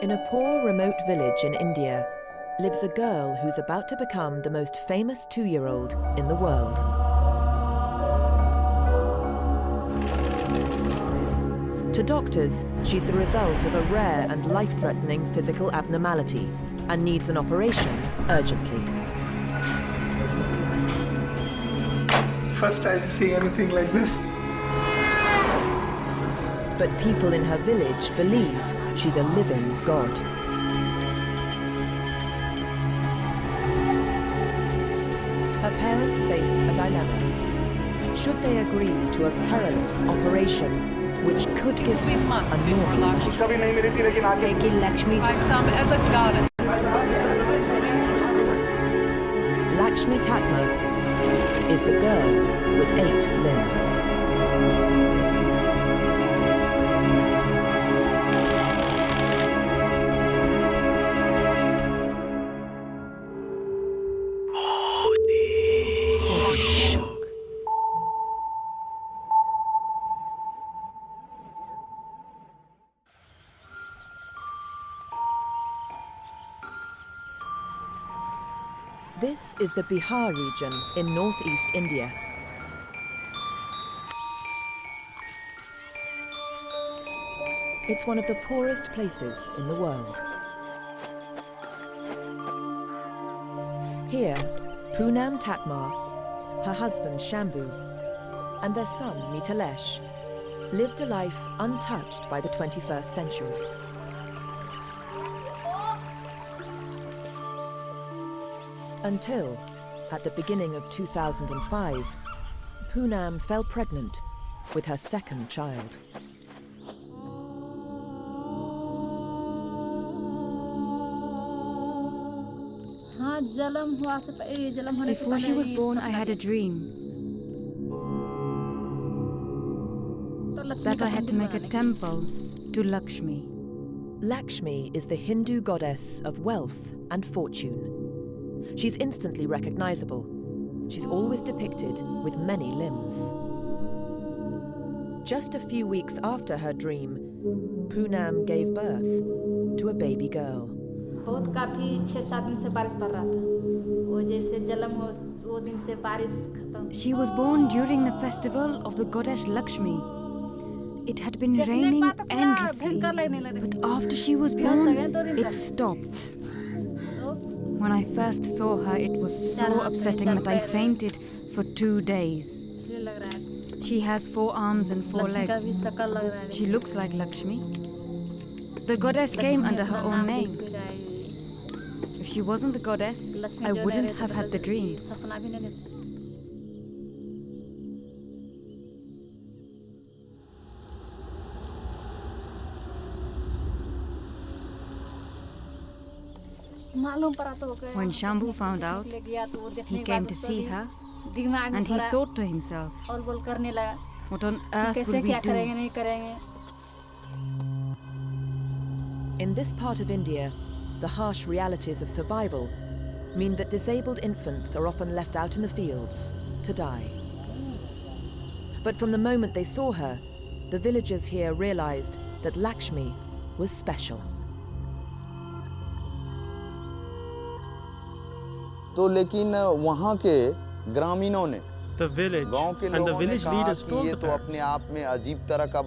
In a poor, remote village in India lives a girl who's about to become the most famous 2-year-old in the world. To doctors, she's the result of a rare and life-threatening physical abnormality and needs an operation urgently. First time to see anything like this. But people in her village believe she's a living god. Her parents face a dilemma. Should they agree to a perilous operation which could give her months a before normal life? Making Lakshmi by some as a goddess. Lakshmi Tatma is the girl with 8 limbs. This is the Bihar region in northeast India. It's one of the poorest places in the world. Here, Punam Tatma, her husband Shambo, and their son Mitalesh lived a life untouched by the 21st century. Until, at the beginning of 2005, Punam fell pregnant with her second child. Before she was born, I had a dream that I had to make a temple to Lakshmi. Lakshmi is the Hindu goddess of wealth and fortune. She's instantly recognizable. She's always depicted with many limbs. Just a few weeks after her dream, Punam gave birth to a baby girl. She was born during the festival of the goddess Lakshmi. It had been raining endlessly, but after she was born, it stopped. When I first saw her, it was so upsetting that I fainted for 2 days. She has 4 arms and 4 legs. She looks like Lakshmi. The goddess came under her own name. If she wasn't the goddess, I wouldn't have had the dream. When Shambo found out, he came to see her, and he thought to himself, what on earth will we do? In this part of India, the harsh realities of survival mean that disabled infants are often left out in the fields to die. But from the moment they saw her, the villagers here realized that Lakshmi was special. तो लेकिन वहाँ के ग्रामीणों ने the village गांव के and the लोगों ने village कहा leaders कि told ये the तो अपने parents, आप में अजीब तरह का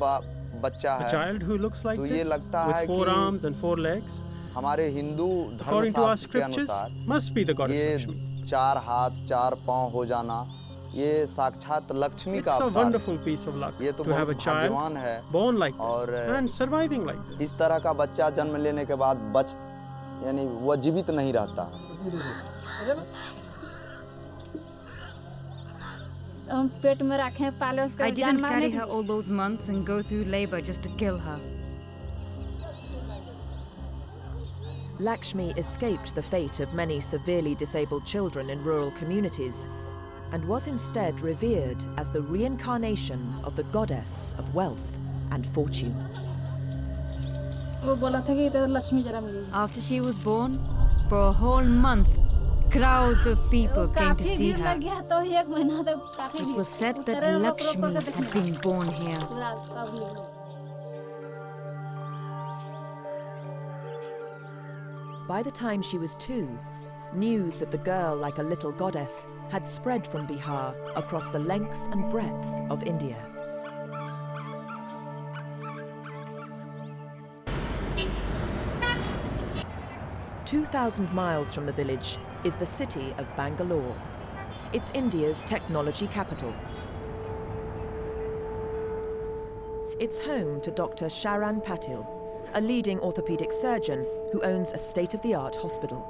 बच्चा a है child who looks like तो ये this लगता है with 4 कि arms and 4 legs, हमारे हिंदू according to our धर्मशास्त्र के scriptures, अनुसार must be the goddess ये Lakshmi. 4 हाथ 4 पाँव हो जाना ये साक्षात लक्ष्मी का It's a अवतार wonderful piece of luck ये तो to have a बहुत child भाग्यवान है born like this और and surviving like this. इस तरह का बच्चा जन्म लेने के बाद यानी वो जीवित नहीं रहता I didn't carry her all those months and go through labor just to kill her. Lakshmi escaped the fate of many severely disabled children in rural communities and was instead revered as the reincarnation of the goddess of wealth and fortune. After she was born, for a whole month, crowds of people came to see her. It was said that Lakshmi had been born here. By the time she was 2, news of the girl like a little goddess had spread from Bihar across the length and breadth of India. "2,000 miles from the village is the city of Bangalore. It's India's technology capital. It's home to Dr. Sharan Patil, a leading orthopedic surgeon who owns a state-of-the-art hospital.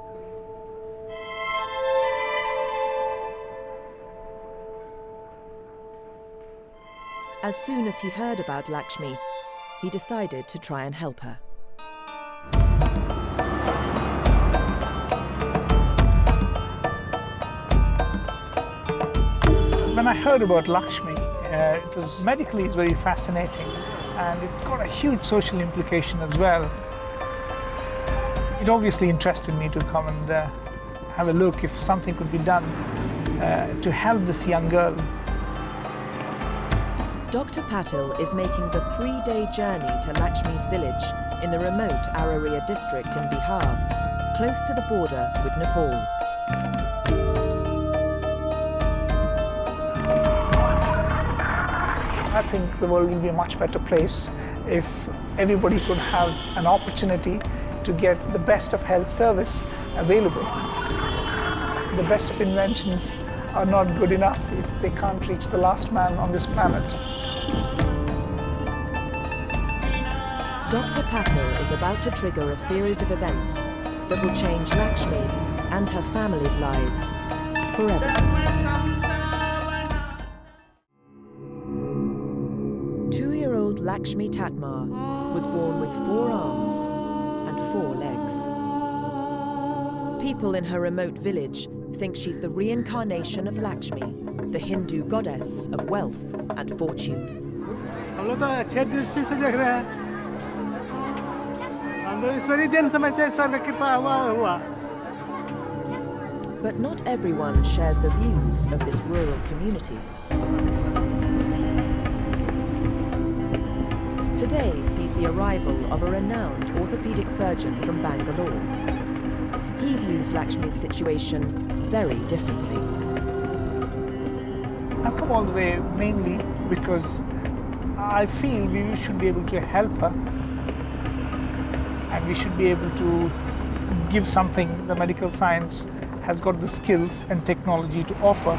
As soon as he heard about Lakshmi, he decided to try and help her. When I heard about Lakshmi, it was medically it's very fascinating, and it's got a huge social implication as well. It obviously interested me to come and have a look if something could be done to help this young girl. Dr. Patil is making the 3-day journey to Lakshmi's village in the remote Araria district in Bihar, close to the border with Nepal. I think the world will be a much better place if everybody could have an opportunity to get the best of health service available. The best of inventions are not good enough if they can't reach the last man on this planet. Dr. Patil is about to trigger a series of events that will change Lakshmi and her family's lives forever. Two-year-old Lakshmi Tatmar was born with 4 arms and 4 legs. People in her remote village think she's the reincarnation of Lakshmi, the Hindu goddess of wealth and fortune. हम लोग तो अच्छे दृष्टि से देख रहे हैं। हम लोग ईश्वरीय देन समझते हैं, ईश्वर की कृपा हुआ। But not everyone shares the views of this rural community. Today sees the arrival of a renowned orthopedic surgeon from Bangalore. He views Lakshmi's situation very differently. I've come all the way mainly because I feel we should be able to help her, and we should be able to give something the medical science has got the skills and technology to offer.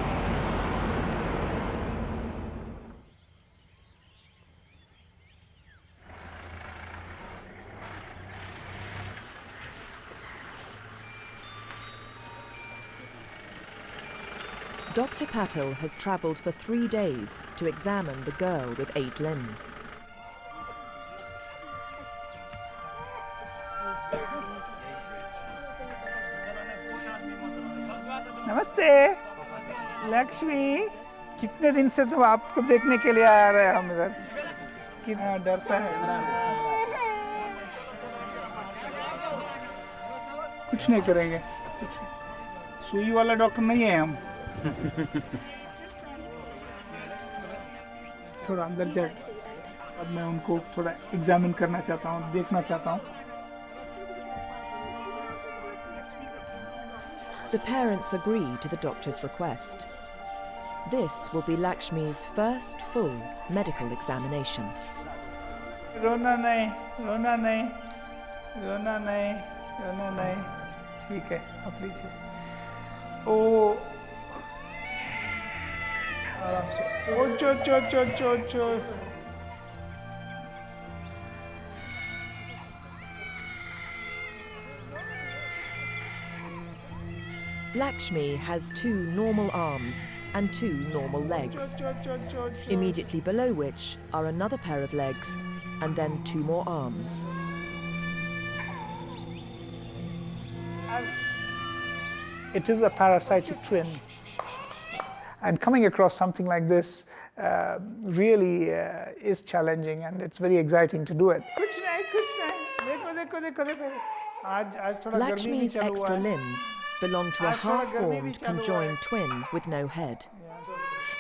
Dr. Patil has travelled for 3 days to examine the girl with 8 limbs. नमस्ते लक्ष्मी, कितने दिन से तो आपको देखने के लिए आ रहे हैं हम इधर। कितना डरता है। कुछ नहीं करेंगे, सुई वाला डॉक्टर नहीं है हम। थोड़ा अंदर जाए, अब मैं उनको थोड़ा एग्जामिन करना चाहता हूँ, देखना चाहता हूँ। The parents agree to the doctor's request. This will be Lakshmi's first full medical examination. रोना नहीं, रोना नहीं, रोना नहीं, रोना नहीं। ठीक है, आप लीजिए। ओ, आराम से। ओ, चो। Lakshmi has 2 normal arms and 2 normal legs, immediately below which are another pair of legs and then 2 more arms. It is a parasitic twin, and coming across something like this really is challenging, and it's very exciting to do it. Lakshmi's extra limbs belong to a half-formed conjoined twin with no head.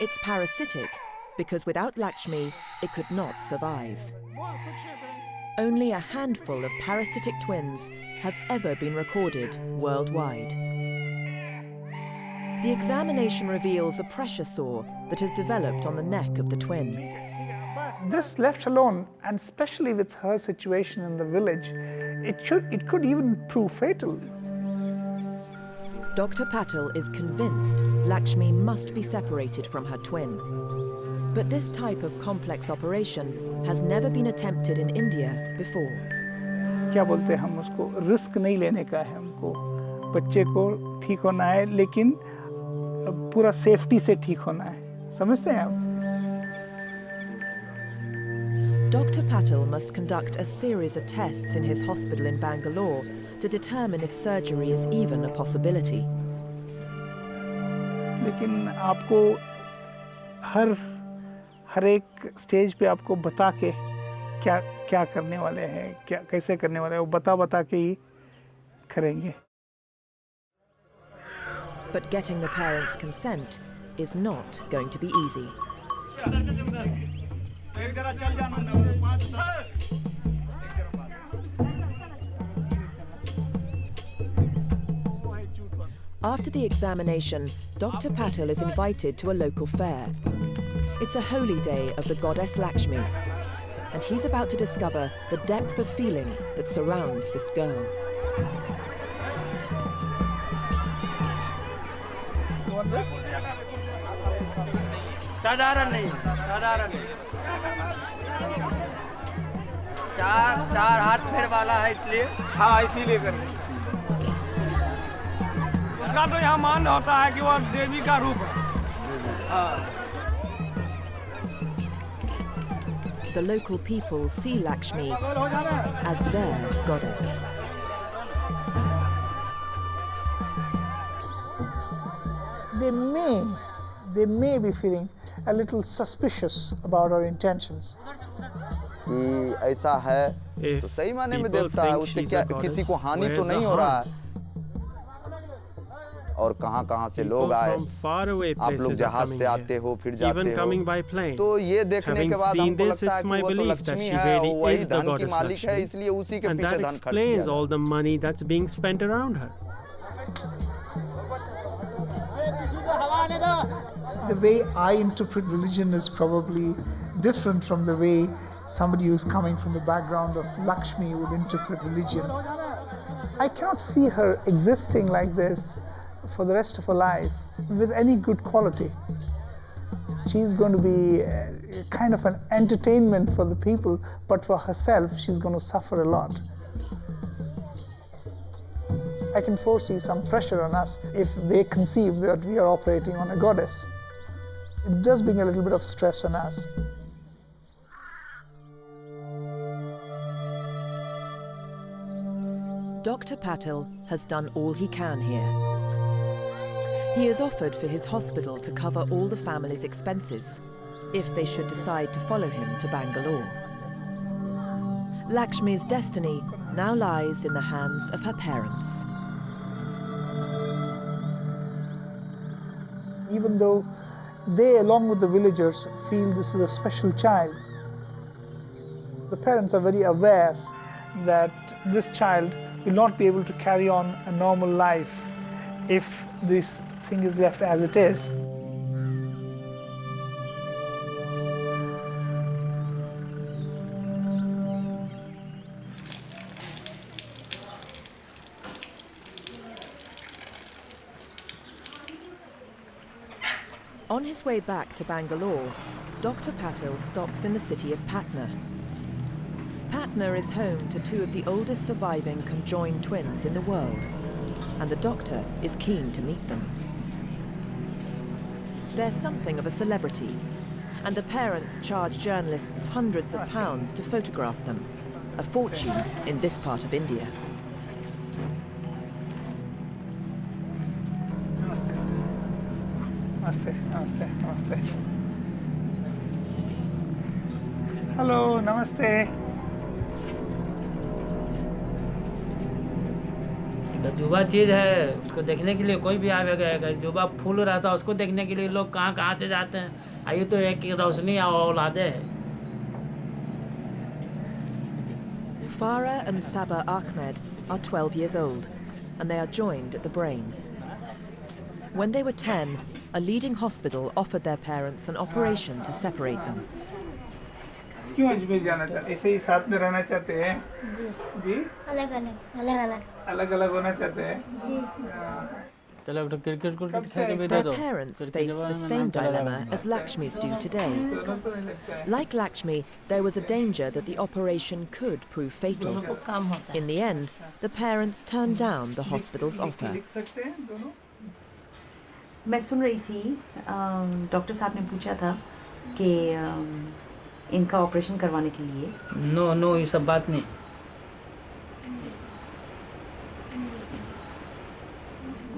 It's parasitic because without Lakshmi, it could not survive. only a handful of parasitic twins have ever been recorded worldwide. The examination reveals a pressure sore that has developed on the neck of the twin. This left alone, and especially with her situation in the village, it could even prove fatal. Dr. Patil is convinced Lakshmi must be separated from her twin. But this type of complex operation has never been attempted in India before. क्या बोलते हैं हम उसको, risk नहीं लेने का है हमको, बच्चे को ठीक होना है लेकिन पूरा सेफ्टी से ठीक होना है, समझते हैं आप? Dr. Patil must conduct a series of tests in his hospital in Bangalore to determine if surgery is even a possibility. लेकिन आपको हर एक स्टेज पे आपको बता के क्या करने वाले हैं, क्या कैसे करने वाले हैं, वो बता के ही करेंगे. But getting the parents' consent is not going to be easy. After the examination, Dr. Patil is invited to a local fair. It's a holy day of the goddess Lakshmi, and he's about to discover the depth of feeling that surrounds this girl. साधारण नहीं चार हाथ फेर वाला है, इसलिए हाँ इसीलिए करने. उसका तो यहाँ मान होता है कि वो देवी का रूप है. The local people see Lakshmi as their goddess. They may be feeling a little suspicious about our intentions. कि ऐसा है तो सही माने में देवता है, उससे क्या किसी को हानि तो नहीं हो रहा है. और कहां से लोग आए, आप लोग जहाज से आते हो फिर जाते हो, तो ये देखने के बाद हमको लगता है कि वो तो लक्ष्मी है, वही धन की मालिक है, इसलिए उसी के पीछे धन खर्च किया जाता है. The way I interpret religion is probably different from the way somebody who's coming from the background of Lakshmi would interpret religion. I cannot see her existing like this for the rest of her life with any good quality. She's going to be kind of an entertainment for the people, but for herself, she's going to suffer a lot. I can foresee some pressure on us if they conceive that we are operating on a goddess. It does bring a little bit of stress on us. Dr. Patil has done all he can here. He has offered for his hospital to cover all the family's expenses if they should decide to follow him to Bangalore. Lakshmi's destiny now lies in the hands of her parents. Even though they, along with the villagers, feel this is a special child, the parents are very aware that this child will not be able to carry on a normal life if this thing is left as it is. On his way back to Bangalore, Dr. Patil stops in the city of Patna. Patna is home to two of the oldest surviving conjoined twins in the world, and the doctor is keen to meet them. They're something of a celebrity, and the parents charge journalists hundreds of pounds to photograph them, a fortune in this part of India. Namaste, namaste, namaste. Hello, namaste. जुबा चीज है, उसको देखने के लिए कोई भी आवेगा. जुबा फूल रहता है, उसको देखने के लिए लोग कहाँ से जाते हैं. आइए तो एक रोशनी और औलादे है. Farah and Sabah Ahmed are 12 years old, and they are joined at the brain. When they were 10, a leading hospital offered their parents an operation to separate them. क्यों अजमेर जाना चाहते हैं? ऐसे ही साथ में रहना चाहते हैं? जी? अलग अलग होना चाहते हैं? Their parents face the same dilemma as Lakshmi's do today. Like Lakshmi, there was a danger that the operation could prove fatal. In the end, the parents turned down the hospital's offer. मैं सुन रही थी doctor साहब ने पूछा था कि इनका operation करवाने के लिए नो ये सब बात नहीं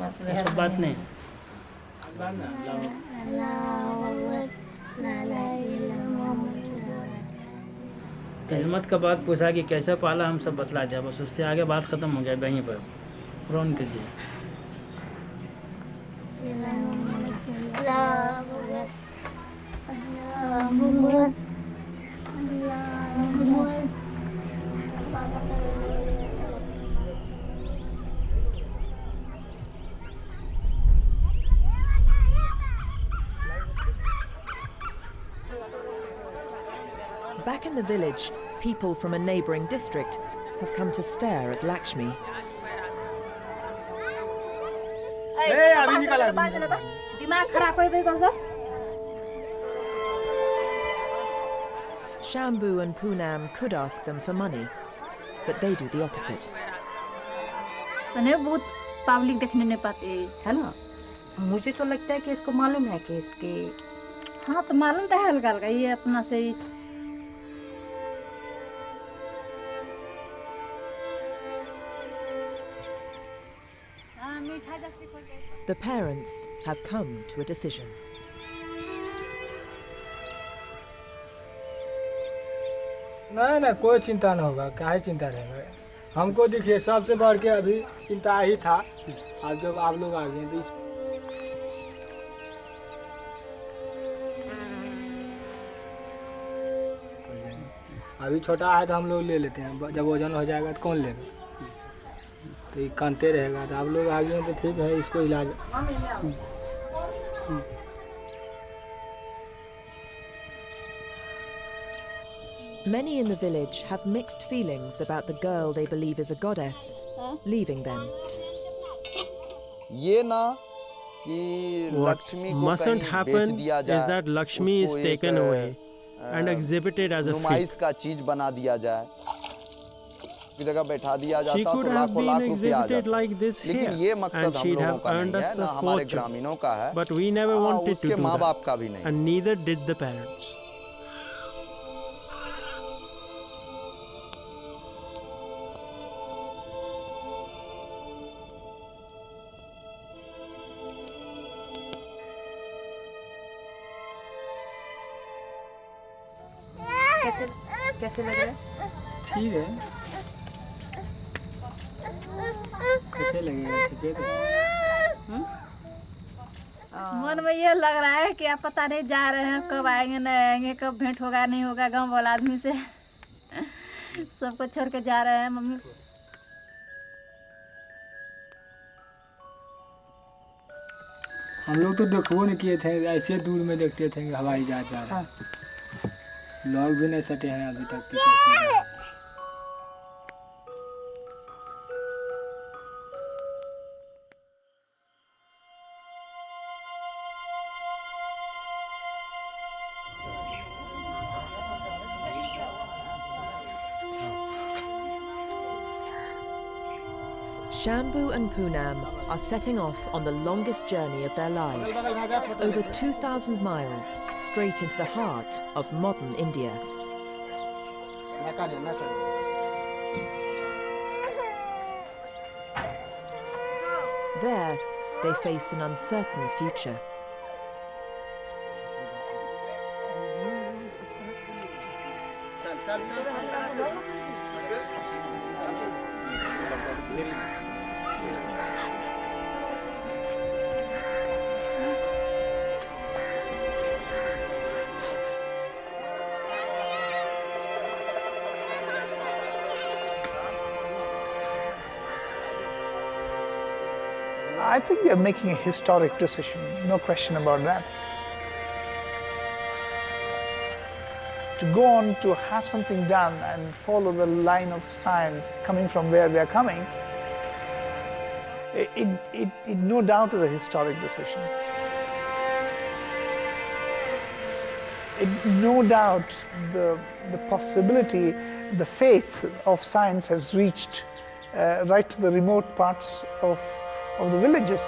ये सब बात नहीं किस्मत का बात पूछा कि कैसे पाला हम सब बतला दिया बस उससे आगे बात खत्म हो गया वहीं पर रोन कीजिए Back in the village, people from a neighbouring district have come to stare at Lakshmi. Shambo and Punam could ask them for money, but they do the opposite. बहुत पब्लिक देखने नहीं पाते है ना मुझे तो लगता है कि इसको मालूम है कि इसके हाँ तो मालूम तो है हल्का हल्का ये अपना से The parents have come to a decision. नहीं कोई चिंता नहीं होगा काहे चिंता रहेगा हमको देखिए सबसे बढ़ के अभी चिंता ही था अब जब आप लोग आ गए तो अभी छोटा है तो हम लोग ले लेते हैं जब वजन हो जाएगा तो कौन लेगा तो ये कानते रहेगा तो आप लोग आ गए तो ठीक है इसको इलाज Many in the village have mixed feelings about the girl they believe is a goddess leaving them. ये ना कि What लक्ष्मी को mustn't कहीं happen बेच दिया is जाए, that Lakshmi is उसको taken एक, away and exhibited as a नुमाइश freak. का चीज बना दिया जाए की जगह बैठा दिया She जाता तो could have लाखों लाख been रुपया आ exhibited जाता like this लेकिन here ये and मकसद हम she'd लोगों have का earned नहीं us है ना a हमारे fortune. ग्रामीणों का है But we never wanted to उसके do माँ बाप that, का भी नहीं and neither did the parents. कैसे लग रहा है ठीक है कैसे लगेगा ठीक है मन में ये लग रहा है कि आप पता नहीं जा रहे हैं कब आएंगे नहीं आएंगे कब भेंट होगा नहीं होगा गांव वाला आदमी से सबको छोड़ के जा रहे हैं मम्मी हम लोग तो देखो नहीं किए थे ऐसे दूर में देखते थे कि हवाई जहाज जा रहा है लोग भी नहीं सटे हैं अभी तक कि कैसे जा रहा है। Shambo and Punam are setting off on the longest journey of their lives, over 2,000 miles straight into the heart of modern India. There, they face an uncertain future. I think they're making a historic decision, no question about that. To go on to have something done and follow the line of science coming from where they're coming, it no doubt is a historic decision. No doubt the possibility, the faith of science has reached right to the remote parts of the villages.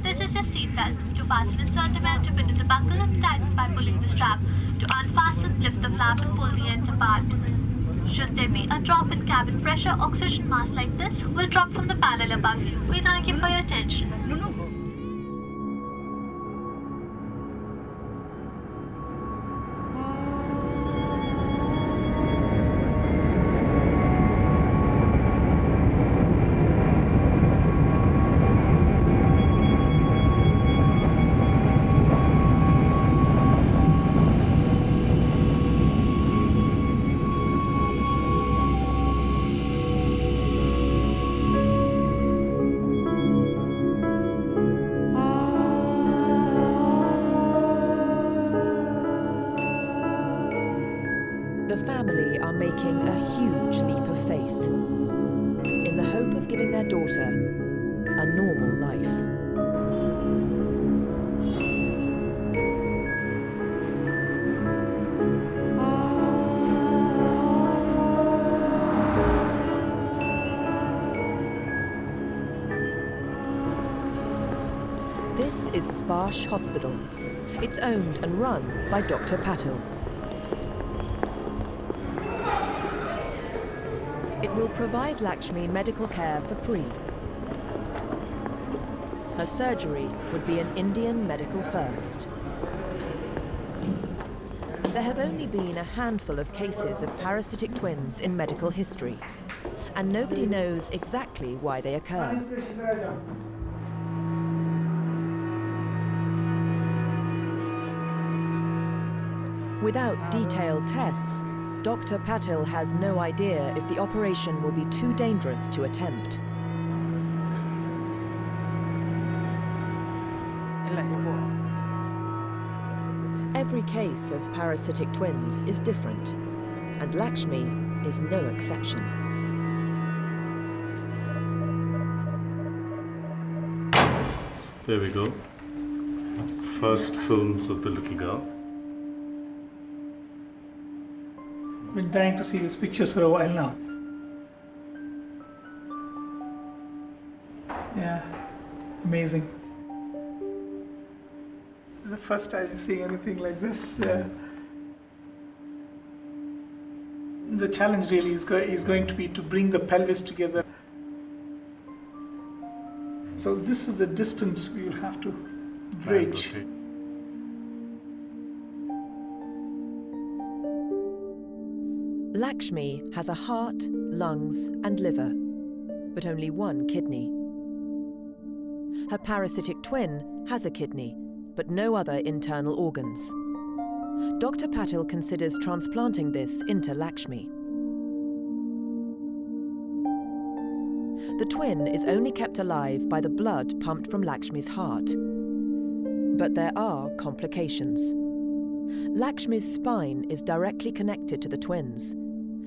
This is your seatbelt. To fasten, insert the belt, to put in the buckle and tighten by pulling the strap. To unfasten, lift the flap and pull the ends apart. Should there be a drop in cabin pressure, oxygen mask like this will drop from the panel above you. We thank you for your attention. The family are making a huge leap of faith in the hope of giving their daughter a normal life. This is Sparsh Hospital. It's owned and run by Dr. Patil. It will provide Lakshmi medical care for free. Her surgery would be an Indian medical first. There have only been a handful of cases of parasitic twins in medical history, and nobody knows exactly why they occur. Without detailed tests, Dr. Patil has no idea if the operation will be too dangerous to attempt. Every case of parasitic twins is different, and Lakshmi is no exception. There we go. First films of the little girl. Been trying to see these pictures for a while now. Yeah, amazing. The first time you see anything like this. The challenge really is going to be to bring the pelvis together. So this is the distance we will have to bridge. Okay. Lakshmi has a heart, lungs, and liver, but only one kidney. Her parasitic twin has a kidney, but no other internal organs. Dr. Patil considers transplanting this into Lakshmi. The twin is only kept alive by the blood pumped from Lakshmi's heart. But there are complications. Lakshmi's spine is directly connected to the twins,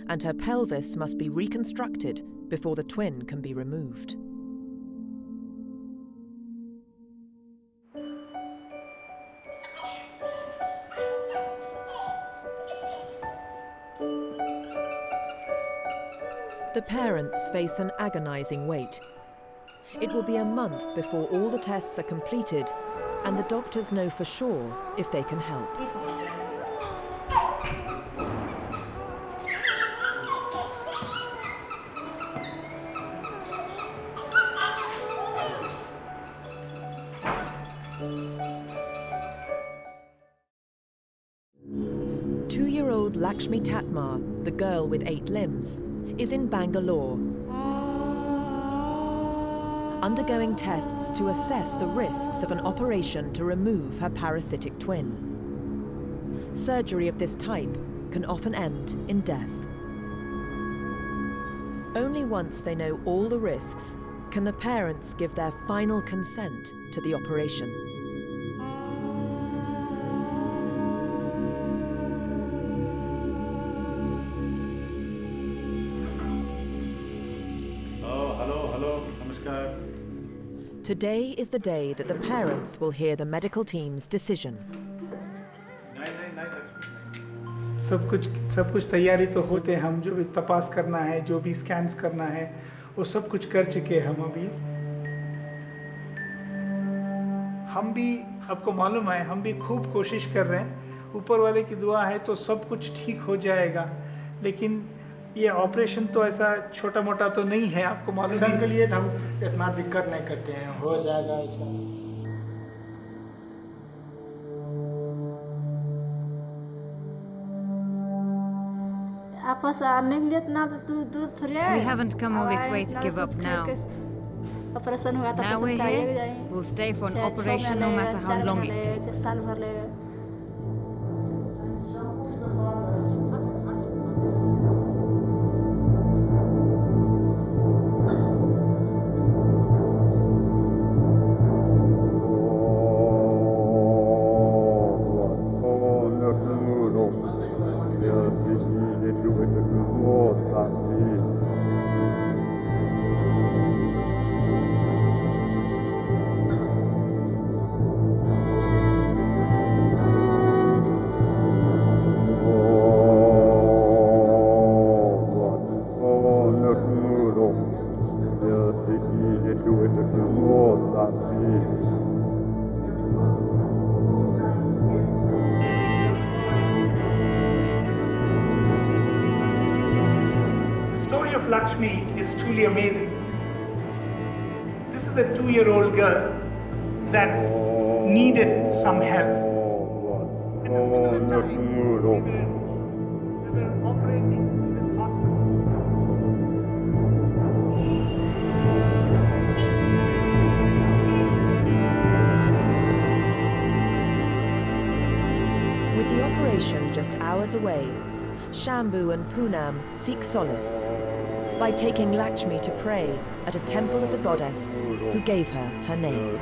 and her pelvis must be reconstructed before the twin can be removed. The parents face an agonizing wait. It will be a month before all the tests are completed, and the doctors know for sure if they can help. Two-year-old Lakshmi Tatmar, the girl with 8 limbs, is in Bangalore. undergoing tests to assess the risks of an operation to remove her parasitic twin. Surgery of this type can often end in death. Only once they know all the risks can the parents give their final consent to the operation. Hello, namaskar. Today is the day that the parents will hear the medical team's decision. सब कुछ तैयारी तो होते हैं, हम जो भी तपास करना है, जो भी स्कैन्स करना है, वो सब कुछ कर चुके हैं हम अभी। हम भी, आपको मालूम है, हम भी खूब कोशिश कर रहे हैं। ऊपर वाले की दुआ है तो सब कुछ ठीक हो जाएगा, लेकिन ये ऑपरेशन तो ऐसा छोटा मोटा तो नहीं है, आपको मालूम है। के लिए हम इतना दिक्कत नहीं करते हैं, हो जाएगा ऐसा। We haven't come all this way to give up now. Now we're here, we'll stay for an operation no matter how long it takes. The story of Lakshmi is truly amazing. This is a 2-year-old girl that needed some help. At a similar time, we were operating in this hospital. With the operation just hours away, Shambo and Punam seek solace by taking Lakshmi to pray at a temple of the goddess who gave her her name.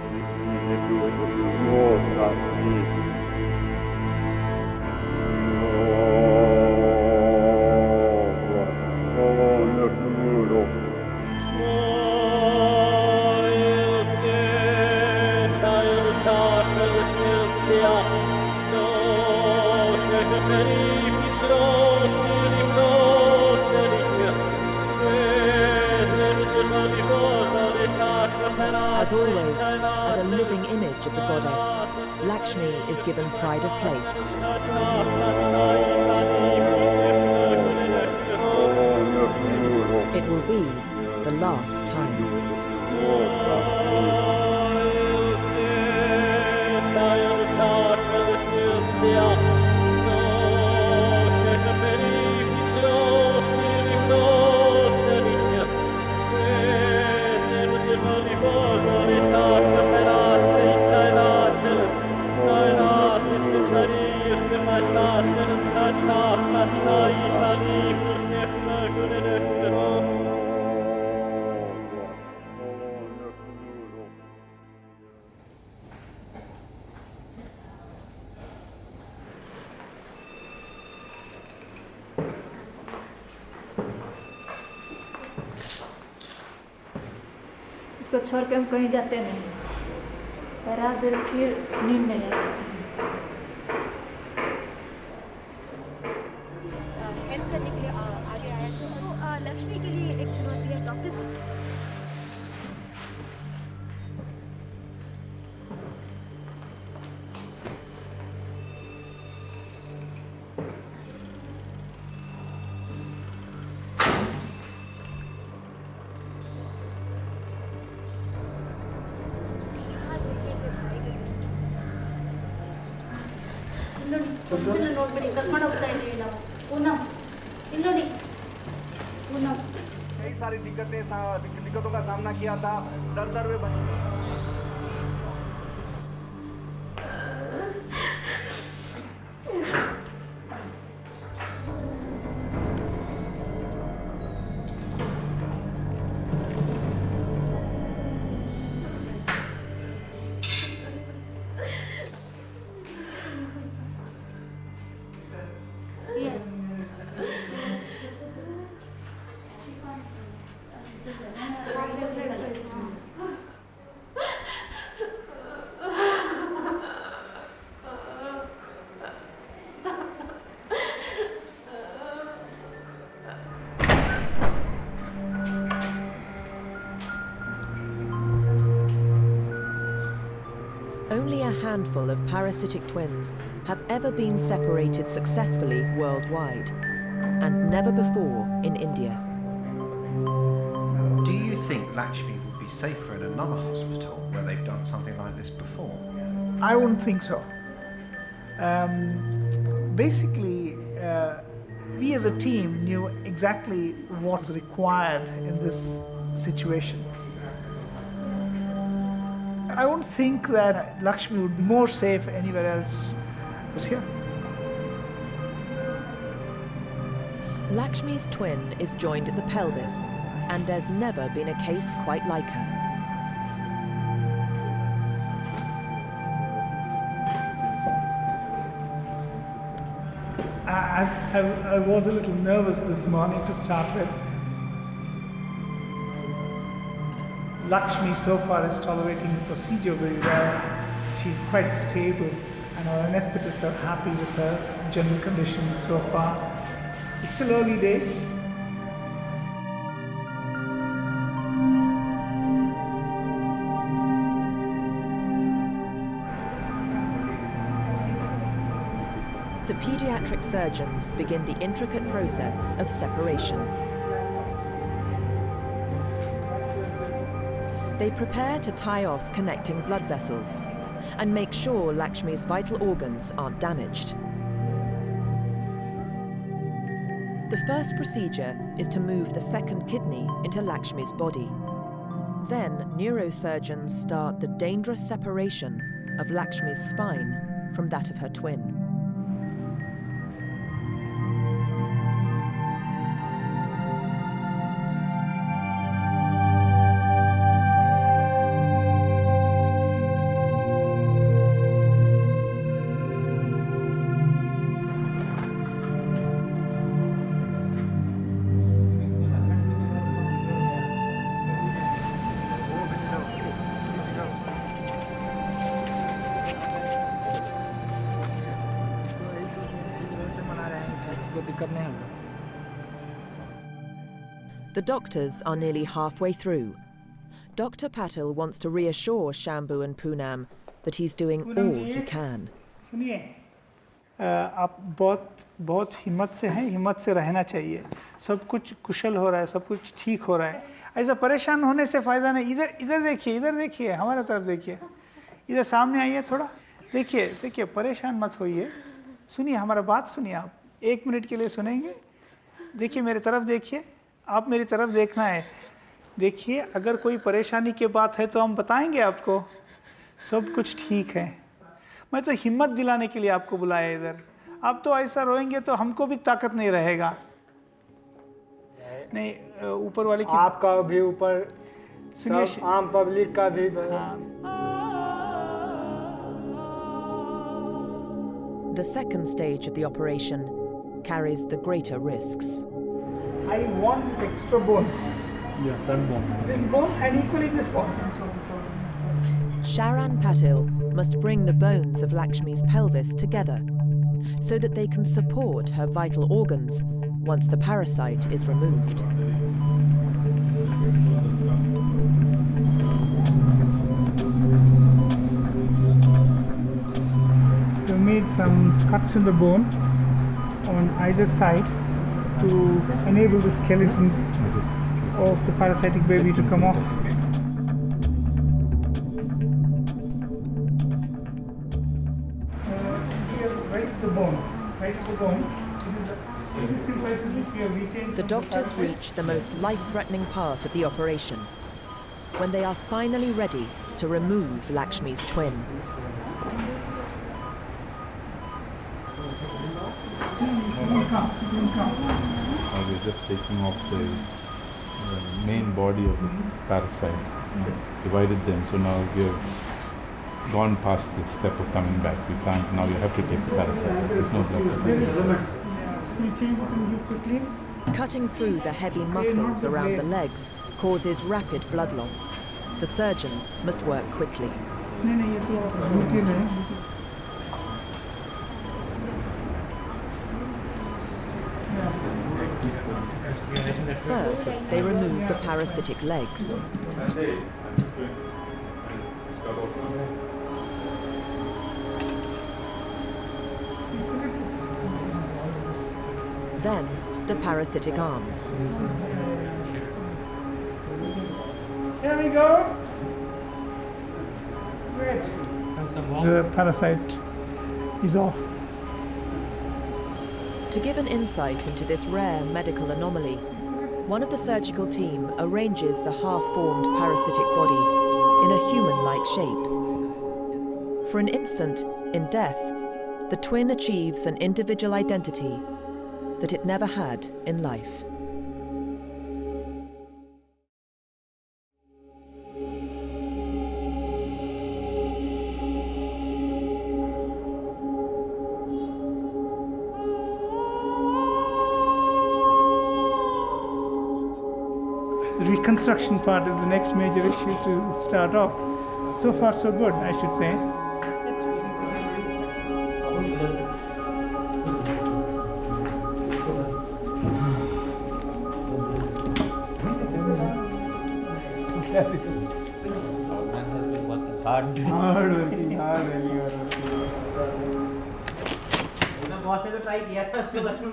As always, as a living image of the goddess, Lakshmi is given pride of place. It will be the last time. इसको छोड़ के हम कहीं जाते नहीं, रात भर फिर नींद नहीं आती। आगे आया तो लक्ष्मी के लिए एक चुनौती है डॉक्टर। ನೋಡ್ಬಿಡಿ ಕರ್ಕೊಂಡು ಹೋಗ್ತಾ ಇದ್ದೀವಿ ನಾವು. ಪೂನಂ ಇಲ್ಲಿ ನೋಡಿ, ಪೂನಂ कई सारी दिक्कतों का सामना किया था, दर में Only a handful of parasitic twins have ever been separated successfully worldwide, and never before in India. Do you think Lakshmi would be safer in another hospital where they've done something like this before? I wouldn't think so. Basically, we as a team knew exactly what's required in this situation. I wouldn't think that Lakshmi would be more safe anywhere else was here. Lakshmi's twin is joined at the pelvis, and there's never been a case quite like her. I was a little nervous this morning to start with. Lakshmi so far is tolerating the procedure very well. She's quite stable, and our anesthetists are happy with her general condition so far. It's still early days. The pediatric surgeons begin the intricate process of separation. They prepare to tie off connecting blood vessels and make sure Lakshmi's vital organs aren't damaged. The first procedure is to move the second kidney into Lakshmi's body. Then neurosurgeons start the dangerous separation of Lakshmi's spine from that of her twin. The doctors are nearly halfway through. Dr. Patil wants to reassure Shambo and Punam that he's doing all he can. सुनिए, आप बहुत हिम्मत से हैं, हिम्मत से रहना चाहिए. सब कुछ कुशल हो रहा है, सब कुछ ठीक हो रहा है. ऐसा परेशान होने से फ़ायदा नहीं. इधर देखिए, हमारे तरफ देखिए. इधर सामने आइए थोड़ा. देखिए, परेशान मत होइए. सुनिए, हमारा बात सुनिए आप. 1 मिनट के लिए सुनेंगे. देखिए, मेरे तरफ देखिए. आप मेरी तरफ देखना है. देखिए, अगर कोई परेशानी की बात है तो हम बताएंगे आपको. सब कुछ ठीक है. मैं तो हिम्मत दिलाने के लिए आपको बुलाया इधर. आप तो ऐसा रोएंगे तो हमको भी ताकत नहीं रहेगा. नहीं, ऊपर वाले की आपका भी ऊपर, सब आम पब्लिक का भी. The second stage of the operation carries the greater risks. I want this extra bone. Yeah, that bone. This bone and equally this bone. Sharan Patil must bring the bones of Lakshmi's pelvis together so that they can support her vital organs once the parasite is removed. We made some cuts in the bone on either side to enable the skeleton of the parasitic baby to come off. Here, right to the bone. It is The doctors reach the most life-threatening part of the operation, when they are finally ready to remove Lakshmi's twin. We're just taking off the main body of the parasite, divided them, so now we have gone past the step of coming back. We can't, now you have to take the parasite. There's no blood supply. Cutting through the heavy muscles around the legs causes rapid blood loss. The surgeons must work quickly. First, they remove the parasitic legs. Then, the parasitic arms. Here we go. Great. The parasite is off. To give an insight into this rare medical anomaly, one of the surgical team arranges the half-formed parasitic body in a human-like shape. For an instant, in death, the twin achieves an individual identity that it never had in life. The reconstruction part is the next major issue to start off. So far so good, I should say.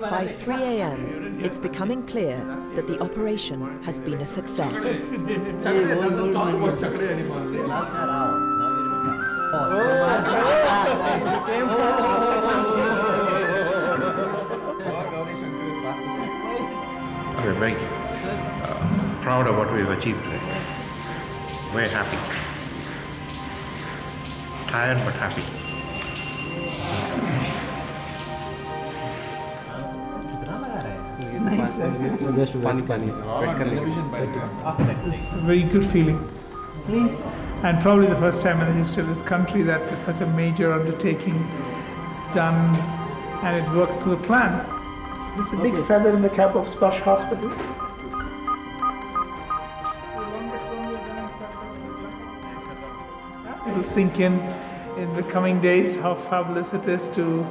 By 3 a.m., it's becoming clear that the operation has been a success. We're very proud of what we've achieved today. Very happy. Tired but happy. It's a very good feeling. And probably the first time in the history of this country that such a major undertaking done and it worked to the plan. This is a big feather in the cap of Splash Hospital. It will sink in the coming days how fabulous it is to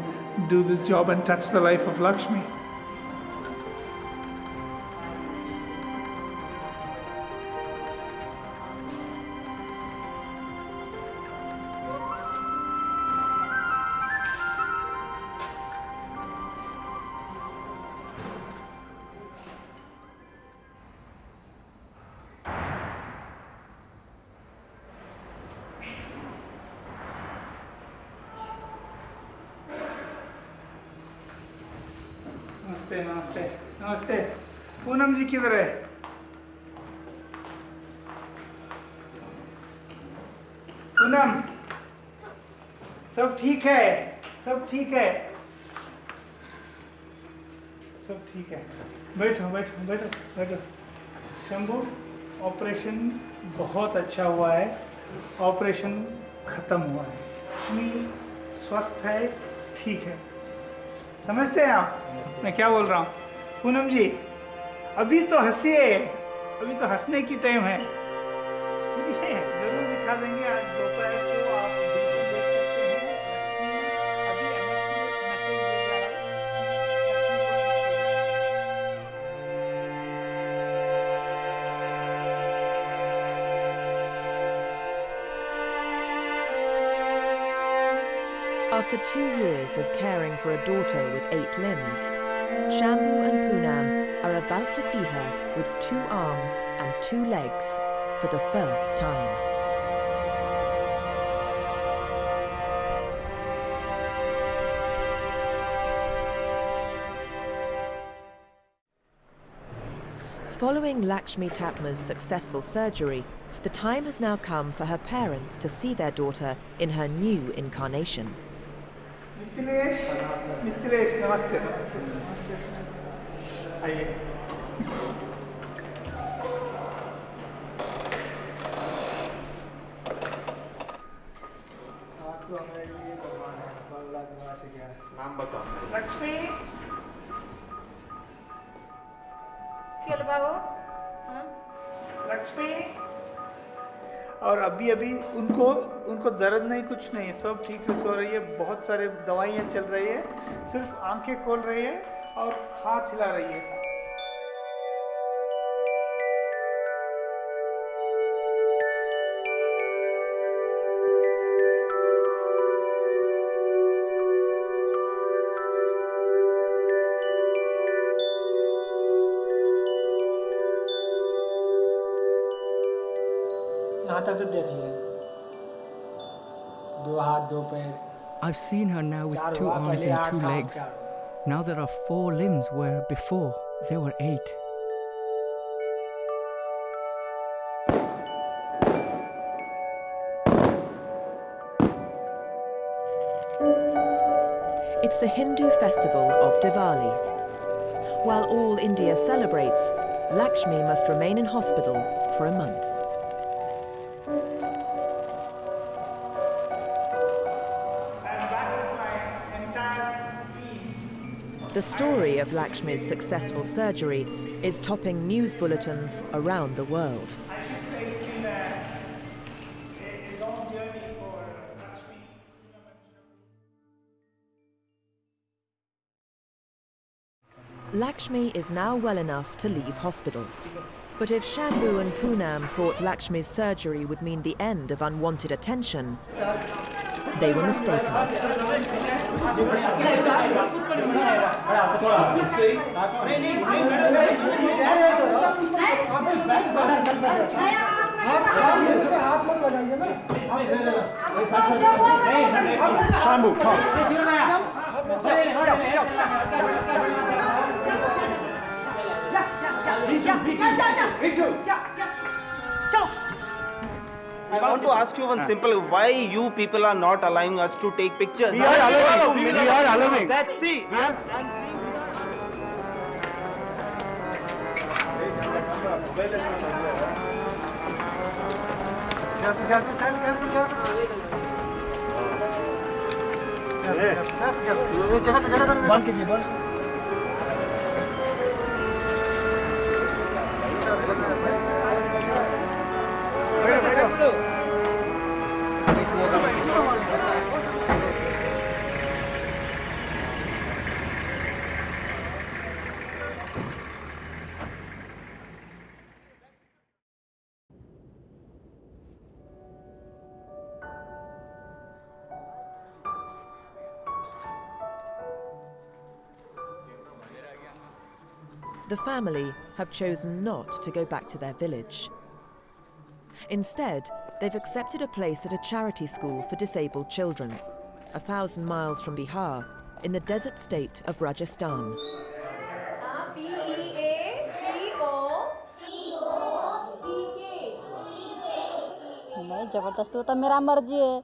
do this job and touch the life of Lakshmi. नमस्ते नमस्ते नमस्ते पूनम जी किधर है पूनम सब ठीक है सब ठीक है सब ठीक है बैठो बैठो बैठो बैठो शंभू ऑपरेशन बहुत अच्छा हुआ है ऑपरेशन ख़त्म हुआ है लक्ष्मी स्वस्थ है ठीक है समझते हैं आप मैं क्या बोल रहा हूँ पूनम जी अभी तो हंसिए अभी तो हंसने की टाइम है सुनिए जरूर दिखा देंगे आज दोपहर को आप बिल्कुल देख सकते हैं अभी मैसेज भेजा है After 2 years of caring for a daughter with 8 limbs, Shambo and Punam are about to see her with 2 arms and 2 legs for the first time. Following Lakshmi Tapma's successful surgery, the time has now come for her parents to see their daughter in her new incarnation. Mithilesh, namaste. Aye. नाम बताओ। लक्ष्मी। खेल बाबू। लक्ष्मी। और अभी उनको दर्द नहीं, कुछ नहीं, सब ठीक से सो रही है। बहुत सारे दवाइयाँ चल रही है, सिर्फ आंखें खोल रही है और हाथ हिला रही है। यहाँ तक तो देख लिया, 2 हाथ 2 पैर। I've seen her now with 2 arms and 2 legs. Now there are 4 limbs where before there were 8. It's the Hindu festival of Diwali. While all India celebrates, Lakshmi must remain in hospital for a month. The story of Lakshmi's successful surgery is topping news bulletins around the world. Lakshmi is now well enough to leave hospital. But if Shambo and Punam thought Lakshmi's surgery would mean the end of unwanted attention, they were mistaken. Shambo, come. I want to ask you one simple, why you people are not allowing us to take pictures? We are allowing. We are allowing. Let's see. The family have chosen not to go back to their village. Instead, they've accepted a place at a charity school for disabled children, 1,000 miles from Bihar, in the desert state of Rajasthan. जबरदस्त तो मेरा मर्जी है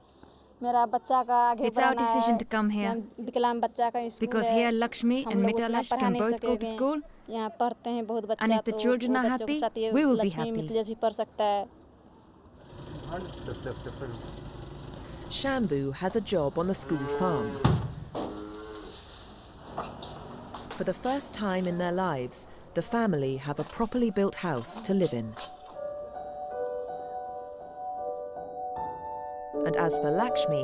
मेरा बच्चा का आगे It's our decision to come here. विकलांग बच्चा का school Because here Lakshmi and Mitalash can both go to school. यहाँ पढ़ते हैं बहुत बच्चा And if the children are happy, we will be happy. Mithilesh भी पढ़ सकता है. Shambo has a job on the school farm. For the first time in their lives, the family have a properly built house to live in. And as for Lakshmi,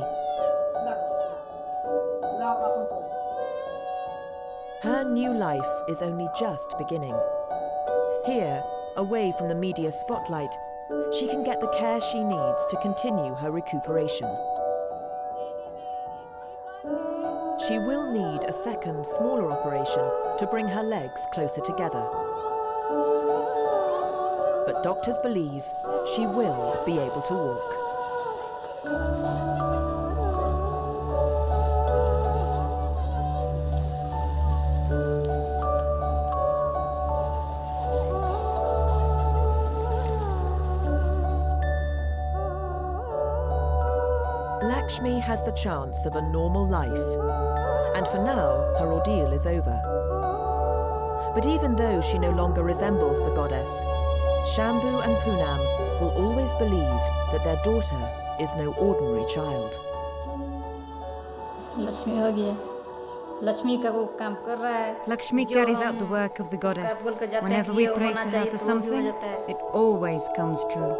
her new life is only just beginning. Here, away from the media spotlight, she can get the care she needs to continue her recuperation. She will need a second, smaller operation to bring her legs closer together. But doctors believe she will be able to walk. Lakshmi has the chance of a normal life, and for now, her ordeal is over. But even though she no longer resembles the goddess, Shambo and Punam will always believe that their daughter is no ordinary child. Lakshmi हो गया लक्ष्मी का वो काम कर रहा है Lakshmi carries out the work of the goddess. Whenever we pray to her for something, it always comes true.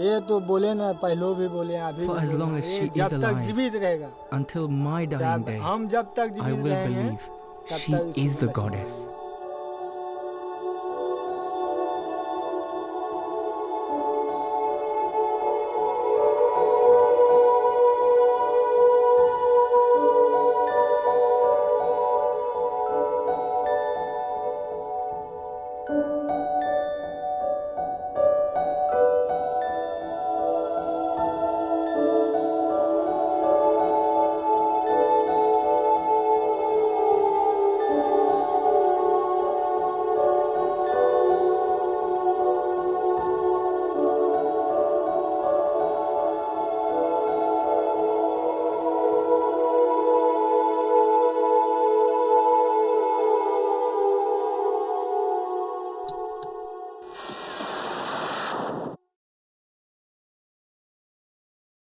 ये तो बोले ना पहले भी बोले अभी For as long as she is जब तक alive, जीवित रहेगा until my dying day, हम जब तक I जीवित will रहेंगे believe she is the goddess.